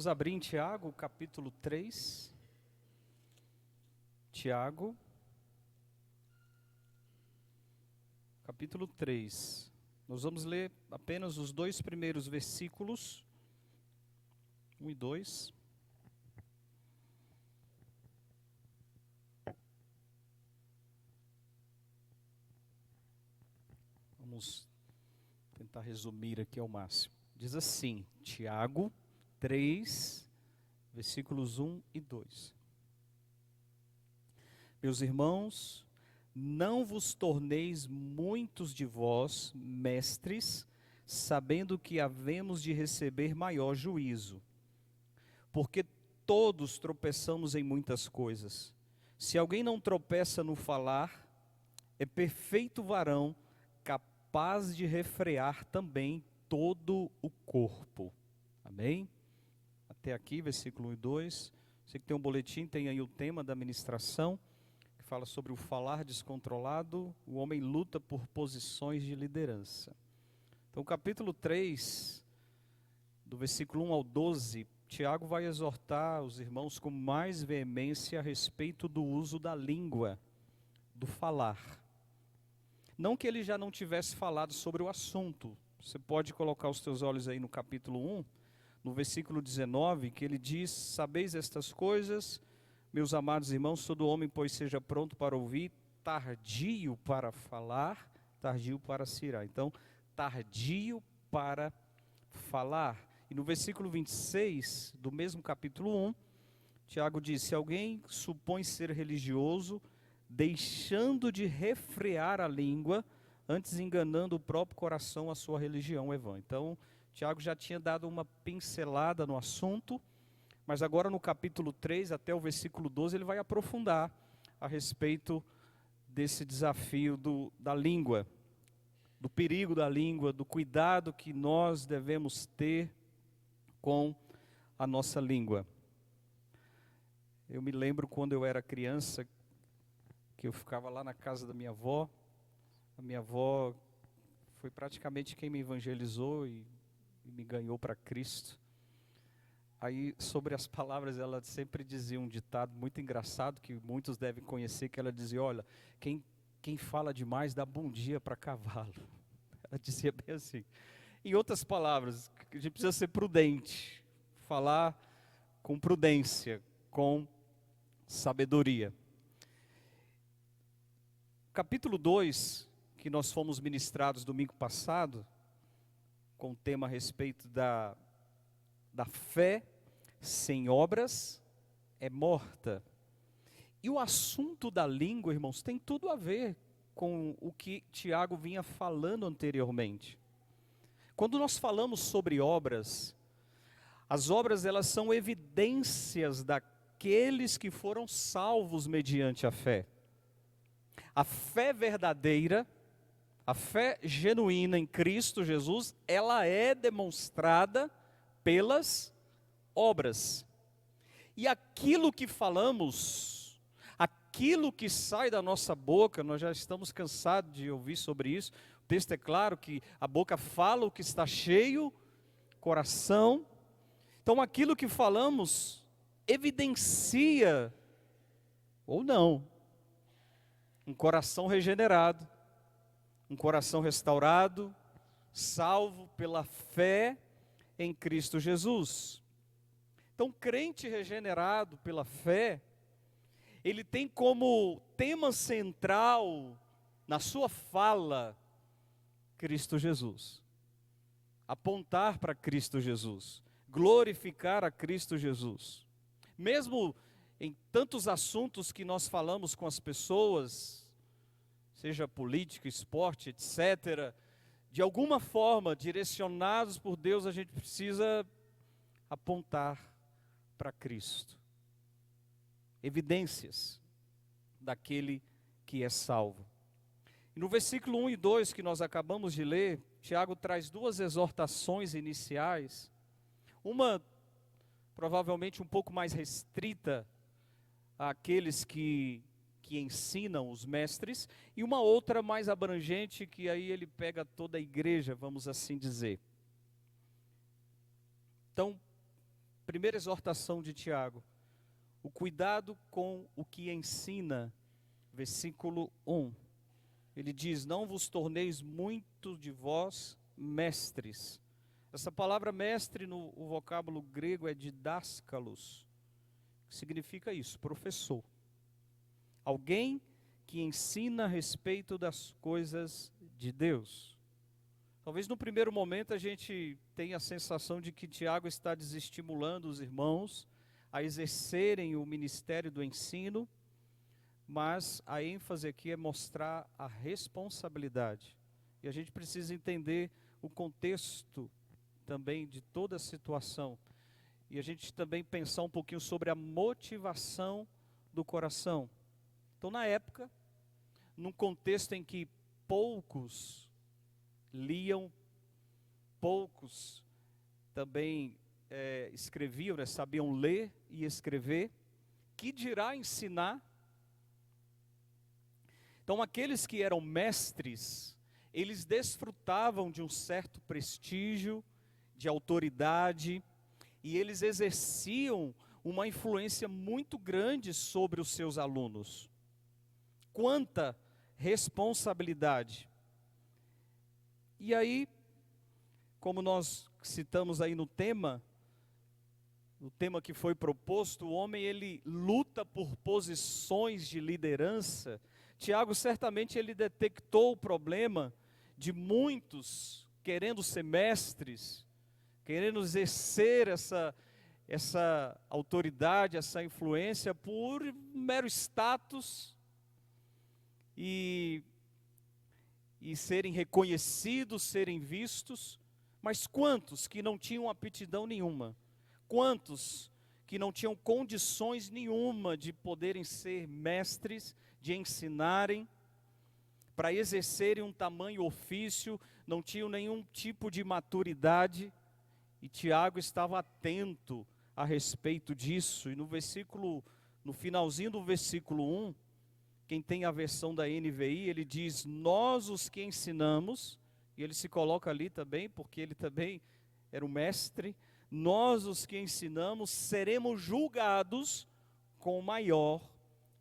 Vamos abrir em Tiago, capítulo 3. Tiago, capítulo 3. Nós vamos ler apenas os dois primeiros versículos, 1 e 2. Vamos tentar resumir aqui ao máximo. Diz assim, Tiago 3, versículos 1 e 2. Meus irmãos, não vos torneis muitos de vós mestres, sabendo que havemos de receber maior juízo. Porque todos tropeçamos em muitas coisas. Se alguém não tropeça no falar, é perfeito varão, capaz de refrear também todo o corpo. Amém? Até aqui, versículo 1 e 2. Você que tem um boletim, tem aí o tema da ministração, que fala sobre o falar descontrolado. O homem luta por posições de liderança. Então, capítulo 3, do versículo 1 ao 12, Tiago vai exortar os irmãos com mais veemência a respeito do uso da língua, do falar. Não que ele já não tivesse falado sobre o assunto. Você pode colocar os teus olhos aí no capítulo 1, no versículo 19, que ele diz: sabeis estas coisas, meus amados irmãos, todo homem, pois, seja pronto para ouvir, tardio para falar, tardio para se irar. Então, tardio para falar. E no versículo 26, do mesmo capítulo 1, Tiago diz: se alguém supõe ser religioso, deixando de refrear a língua, antes enganando o próprio coração, a sua religião é vã. Então, Tiago já tinha dado uma pincelada no assunto, mas agora no capítulo 3, até o versículo 12, ele vai aprofundar a respeito desse desafio da língua, do perigo da língua, do cuidado que nós devemos ter com a nossa língua. Eu me lembro quando eu era criança, que eu ficava lá na casa da minha avó. A minha avó foi praticamente quem me evangelizou e me ganhou para Cristo. Aí, sobre as palavras, ela sempre dizia um ditado muito engraçado, que muitos devem conhecer, que ela dizia: olha, quem fala demais dá bom dia para cavalo. Ela dizia bem assim. Em outras palavras, a gente precisa ser prudente, falar com prudência, com sabedoria. Capítulo 2, que nós fomos ministrados domingo passado, com o tema a respeito da fé sem obras é morta. E o assunto da língua, irmãos, tem tudo a ver com o que Tiago vinha falando anteriormente. Quando nós falamos sobre obras, as obras elas são evidências daqueles que foram salvos mediante a fé. A fé verdadeira, a fé genuína em Cristo Jesus, ela é demonstrada pelas obras. E aquilo que falamos, aquilo que sai da nossa boca, nós já estamos cansados de ouvir sobre isso. O texto é claro que a boca fala o que está cheio, coração. Então aquilo que falamos evidencia, ou não, um coração regenerado, um coração restaurado, salvo pela fé em Cristo Jesus. Então, crente regenerado pela fé, ele tem como tema central na sua fala Cristo Jesus. Apontar para Cristo Jesus, glorificar a Cristo Jesus. Mesmo em tantos assuntos que nós falamos com as pessoas, seja política, esporte, etc., de alguma forma, direcionados por Deus, a gente precisa apontar para Cristo. Evidências daquele que é salvo. E no versículo 1 e 2 que nós acabamos de ler, Tiago traz duas exortações iniciais. Uma, provavelmente um pouco mais restrita àqueles que ensinam os mestres, e uma outra mais abrangente, que aí ele pega toda a igreja, vamos assim dizer. Então, primeira exortação de Tiago, o cuidado com o que ensina, versículo 1. Ele diz: não vos torneis muito de vós mestres. Essa palavra mestre no vocábulo grego é didáskalos, que significa isso, professor. Alguém que ensina a respeito das coisas de Deus. Talvez no primeiro momento a gente tenha a sensação de que Tiago está desestimulando os irmãos a exercerem o ministério do ensino, mas a ênfase aqui é mostrar a responsabilidade. E a gente precisa entender o contexto também de toda a situação. E a gente também pensar um pouquinho sobre a motivação do coração. Então, na época, num contexto em que poucos liam, poucos também escreviam, né, sabiam ler e escrever, que dirá ensinar? Então, aqueles que eram mestres, eles desfrutavam de um certo prestígio, de autoridade, e eles exerciam uma influência muito grande sobre os seus alunos. Quanta responsabilidade! E aí, como nós citamos aí no tema que foi proposto, o homem ele luta por posições de liderança. Tiago certamente ele detectou o problema de muitos querendo ser mestres, querendo exercer essa autoridade, essa influência por mero status e serem reconhecidos, serem vistos. Mas quantos que não tinham aptidão nenhuma? Quantos que não tinham condições nenhuma de poderem ser mestres, de ensinarem, para exercerem um tamanho ofício, não tinham nenhum tipo de maturidade? E Tiago estava atento a respeito disso. E no finalzinho do versículo 1, quem tem a versão da NVI, ele diz: nós os que ensinamos, e ele se coloca ali também, porque ele também era o mestre, nós os que ensinamos seremos julgados com maior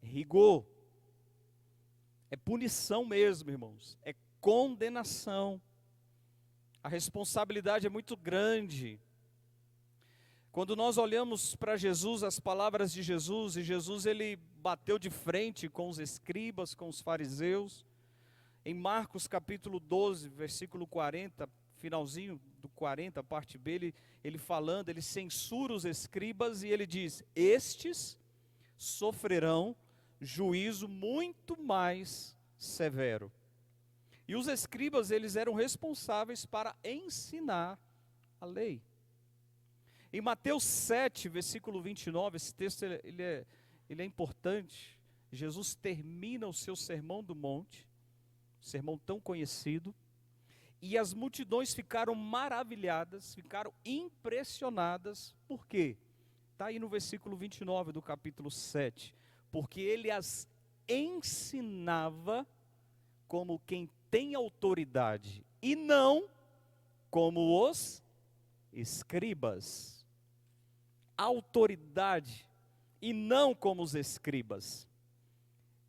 rigor. É punição mesmo, irmãos, é condenação. A responsabilidade é muito grande. Quando nós olhamos para Jesus, as palavras de Jesus, e Jesus ele bateu de frente com os escribas, com os fariseus. Em Marcos capítulo 12, versículo 40, finalzinho do 40, parte B, ele falando, ele censura os escribas e ele diz: estes sofrerão juízo muito mais severo. E os escribas, eles eram responsáveis para ensinar a lei. Em Mateus 7, versículo 29, esse texto ele é importante. Jesus termina o seu sermão do monte, sermão tão conhecido, e as multidões ficaram maravilhadas, ficaram impressionadas. Por quê? Está aí no versículo 29 do capítulo 7. Porque ele as ensinava como quem tem autoridade, e não como os escribas. Autoridade, e não como os escribas.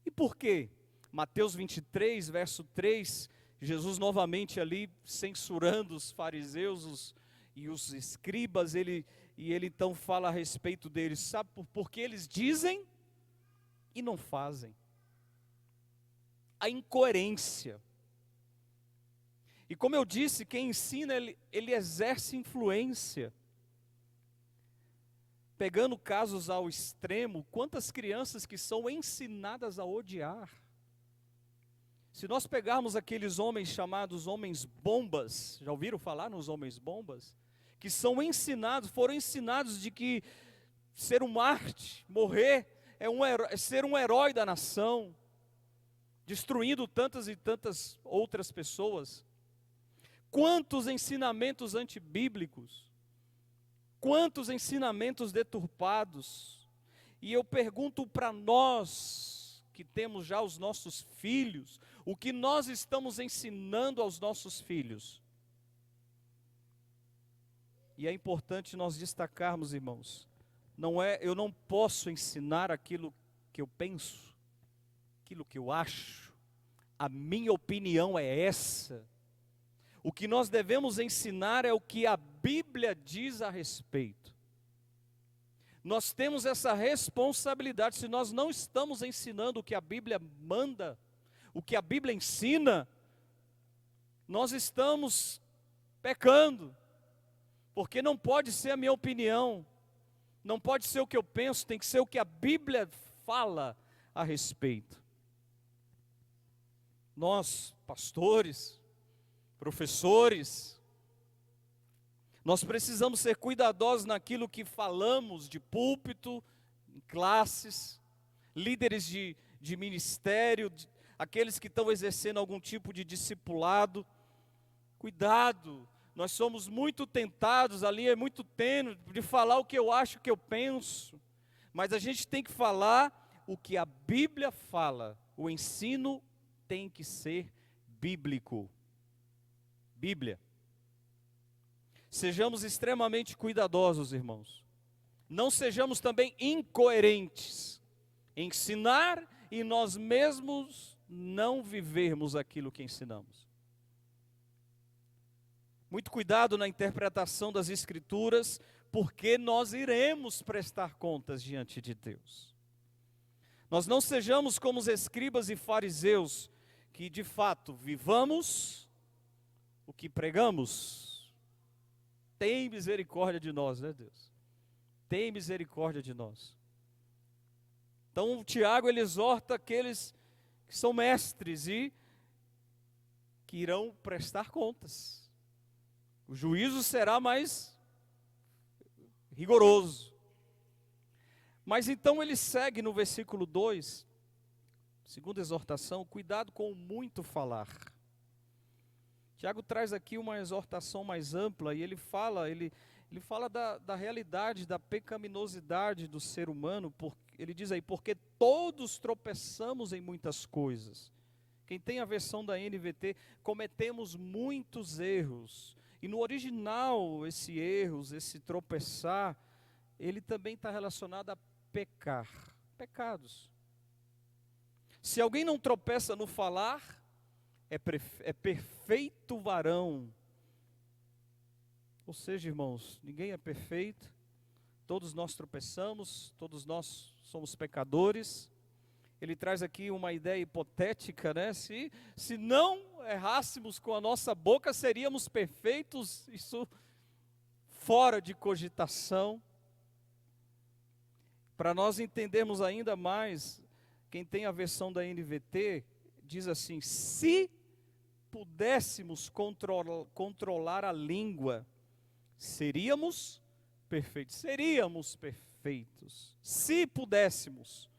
E por quê? Mateus 23, verso 3, Jesus novamente ali censurando os fariseus e os escribas, ele então fala a respeito deles. Sabe porque eles dizem e não fazem? A incoerência. E como eu disse, quem ensina, ele exerce influência. Pegando casos ao extremo, quantas crianças que são ensinadas a odiar. Se nós pegarmos aqueles homens chamados homens bombas, já ouviram falar nos homens bombas? Que são ensinados, foram ensinados de que ser um Marte, morrer, é ser um herói da nação, destruindo tantas e tantas outras pessoas. Quantos ensinamentos antibíblicos, quantos ensinamentos deturpados. E eu pergunto para nós, que temos já os nossos filhos, o que nós estamos ensinando aos nossos filhos? E é importante nós destacarmos, irmãos, eu não posso ensinar aquilo que eu penso, aquilo que eu acho, a minha opinião é essa. O que nós devemos ensinar é o que a Bíblia diz a respeito. Nós temos essa responsabilidade. Se nós não estamos ensinando o que a Bíblia manda, o que a Bíblia ensina, nós estamos pecando, porque não pode ser a minha opinião, não pode ser o que eu penso, tem que ser o que a Bíblia fala a respeito. Nós, pastores, professores, nós precisamos ser cuidadosos naquilo que falamos de púlpito, em classes, líderes de ministério, aqueles que estão exercendo algum tipo de discipulado. Cuidado, nós somos muito tentados, a linha é muito tênue, de falar o que eu acho, o que eu penso, mas a gente tem que falar o que a Bíblia fala. O ensino tem que ser bíblico. Bíblia. Sejamos extremamente cuidadosos, irmãos. Não sejamos também incoerentes. Ensinar e nós mesmos não vivermos aquilo que ensinamos. Muito cuidado na interpretação das Escrituras, porque nós iremos prestar contas diante de Deus. Nós não sejamos como os escribas e fariseus, que de fato vivamos o que pregamos. Tem misericórdia de nós, né, Deus? Tem misericórdia de nós. Então, Tiago, ele exorta aqueles que são mestres e que irão prestar contas. O juízo será mais rigoroso. Mas então ele segue no versículo 2, segunda exortação, cuidado com o muito falar. Tiago traz aqui uma exortação mais ampla e ele fala da realidade, da pecaminosidade do ser humano. Ele diz aí, porque todos tropeçamos em muitas coisas. Quem tem a versão da NVT, cometemos muitos erros. E no original, esse tropeçar, ele também está relacionado a pecar, pecados. Se alguém não tropeça no falar, é perfeito varão. Ou seja, irmãos, ninguém é perfeito, todos nós tropeçamos, todos nós somos pecadores. Ele traz aqui uma ideia hipotética, né? Se não errássemos com a nossa boca, seríamos perfeitos, isso fora de cogitação. Para nós entendermos ainda mais, quem tem a versão da NVT, diz assim, se pudéssemos controlar a língua, seríamos perfeitos. Seríamos perfeitos, se pudéssemos.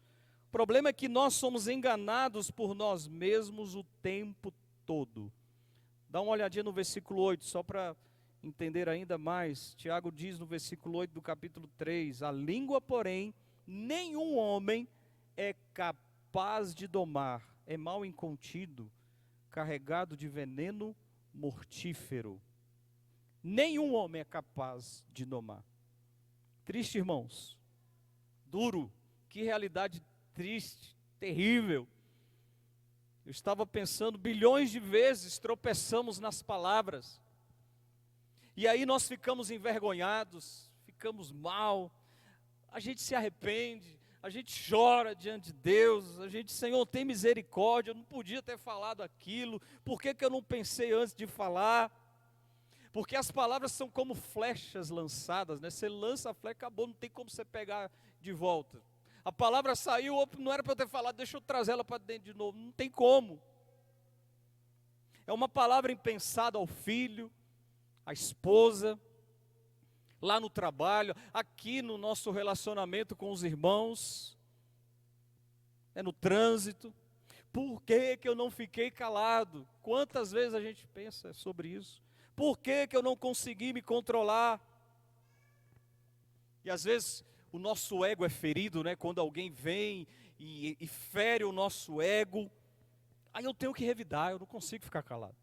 O problema é que nós somos enganados por nós mesmos o tempo todo. Dá uma olhadinha no versículo 8, só para entender ainda mais. Tiago diz no versículo 8 do capítulo 3, a língua, porém, nenhum homem é capaz de domar, é mal incontido, carregado de veneno mortífero. Nenhum homem é capaz de domar. Triste, irmãos. Duro. Que realidade triste, terrível. Eu estava pensando, bilhões de vezes tropeçamos nas palavras. E aí nós ficamos envergonhados, ficamos mal, a gente se arrepende, a gente chora diante de Deus, a gente, Senhor, tem misericórdia, eu não podia ter falado aquilo, por que eu não pensei antes de falar? Porque as palavras são como flechas lançadas, né? Você lança a flecha, acabou, não tem como você pegar de volta. A palavra saiu, não era para eu ter falado, deixa eu trazer ela para dentro de novo, não tem como. É uma palavra impensada ao filho, à esposa, lá no trabalho, aqui no nosso relacionamento com os irmãos, no trânsito. Por que eu não fiquei calado? Quantas vezes a gente pensa sobre isso? Por que eu não consegui me controlar? E às vezes o nosso ego é ferido, né? Quando alguém vem e fere o nosso ego, aí eu tenho que revidar, eu não consigo ficar calado.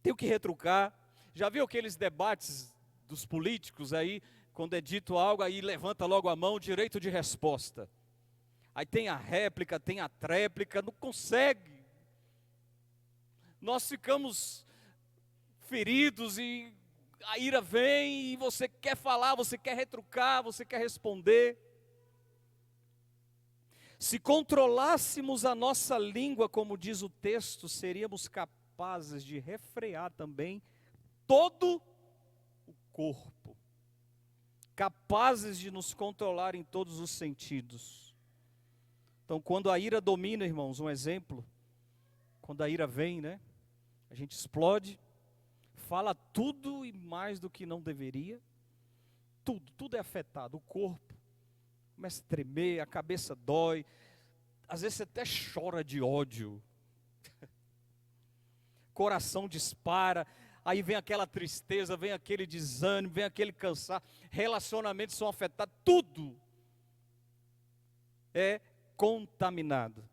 Tenho que retrucar, Já viu aqueles debates dos políticos aí, quando é dito algo, aí levanta logo a mão, direito de resposta. Aí tem a réplica, tem a tréplica, não consegue. Nós ficamos feridos e a ira vem e você quer falar, você quer retrucar, você quer responder. Se controlássemos a nossa língua, como diz o texto, seríamos capazes de refrear também todo o corpo. Capazes de nos controlar em todos os sentidos. Então, quando a ira domina, irmãos, um exemplo, quando a ira vem, né? A gente explode, fala tudo e mais do que não deveria. Tudo é afetado, o corpo começa a tremer, a cabeça dói, às vezes você até chora de ódio, coração dispara, aí vem aquela tristeza, vem aquele desânimo, vem aquele cansaço, relacionamentos são afetados, tudo é contaminado.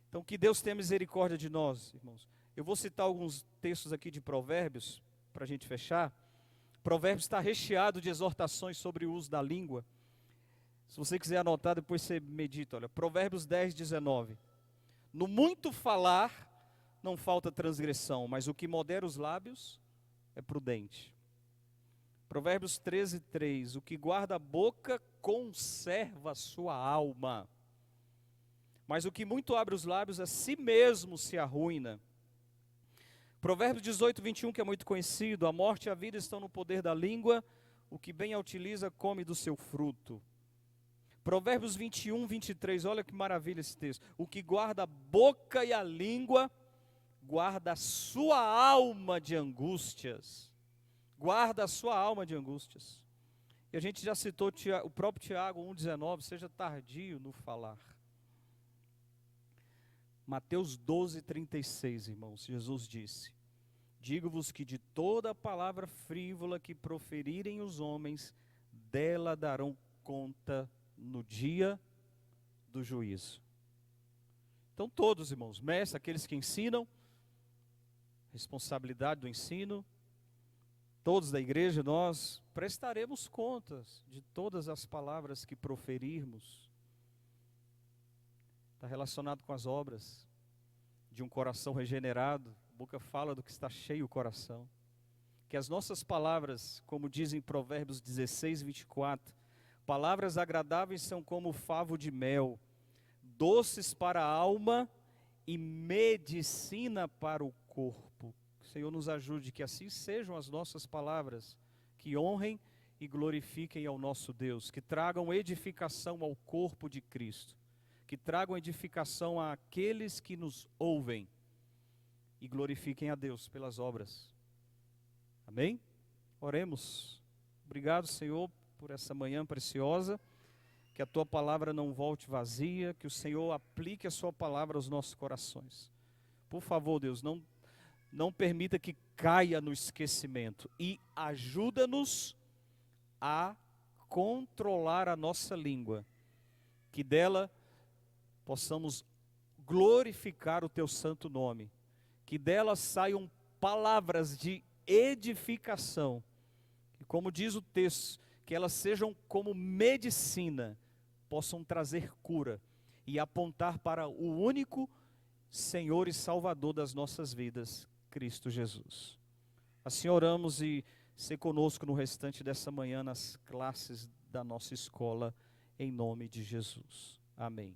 Então que Deus tenha misericórdia de nós, irmãos. Eu vou citar alguns textos aqui de Provérbios, para a gente fechar. Provérbios está recheado de exortações sobre o uso da língua. Se você quiser anotar, depois você medita. Olha, Provérbios 10, 19. No muito falar, não falta transgressão, mas o que modera os lábios é prudente. Provérbios 13, 3. O que guarda a boca conserva a sua alma, mas o que muito abre os lábios a si mesmo se arruína. Provérbios 18, 21, que é muito conhecido. A morte e a vida estão no poder da língua, o que bem a utiliza come do seu fruto. Provérbios 21, 23, olha que maravilha esse texto. O que guarda a boca e a língua, guarda a sua alma de angústias. Guarda a sua alma de angústias. E a gente já citou o próprio Tiago 1,19, seja tardio no falar. Mateus 12, 36, irmãos, Jesus disse: digo-vos que de toda a palavra frívola que proferirem os homens, dela darão conta no dia do juízo. Então todos, irmãos, mestres, aqueles que ensinam, responsabilidade do ensino, todos da igreja, nós prestaremos contas de todas as palavras que proferirmos. Está relacionado com as obras de um coração regenerado. A boca fala do que está cheio o coração. Que as nossas palavras, como dizem Provérbios 16, 24, palavras agradáveis são como favo de mel, doces para a alma e medicina para o corpo. Que o Senhor nos ajude, que assim sejam as nossas palavras, que honrem e glorifiquem ao nosso Deus, que tragam edificação ao corpo de Cristo, que tragam edificação àqueles que nos ouvem e glorifiquem a Deus pelas obras. Amém? Oremos. Obrigado, Senhor, por essa manhã preciosa, que a Tua palavra não volte vazia, que o Senhor aplique a Sua palavra aos nossos corações. Por favor, Deus, não permita que caia no esquecimento e ajuda-nos a controlar a nossa língua, que dela possamos glorificar o Teu santo nome, que dela saiam palavras de edificação, e como diz o texto, que elas sejam como medicina, possam trazer cura e apontar para o único Senhor e Salvador das nossas vidas, Cristo Jesus. Assim oramos e se conosco no restante dessa manhã nas classes da nossa escola, em nome de Jesus. Amém.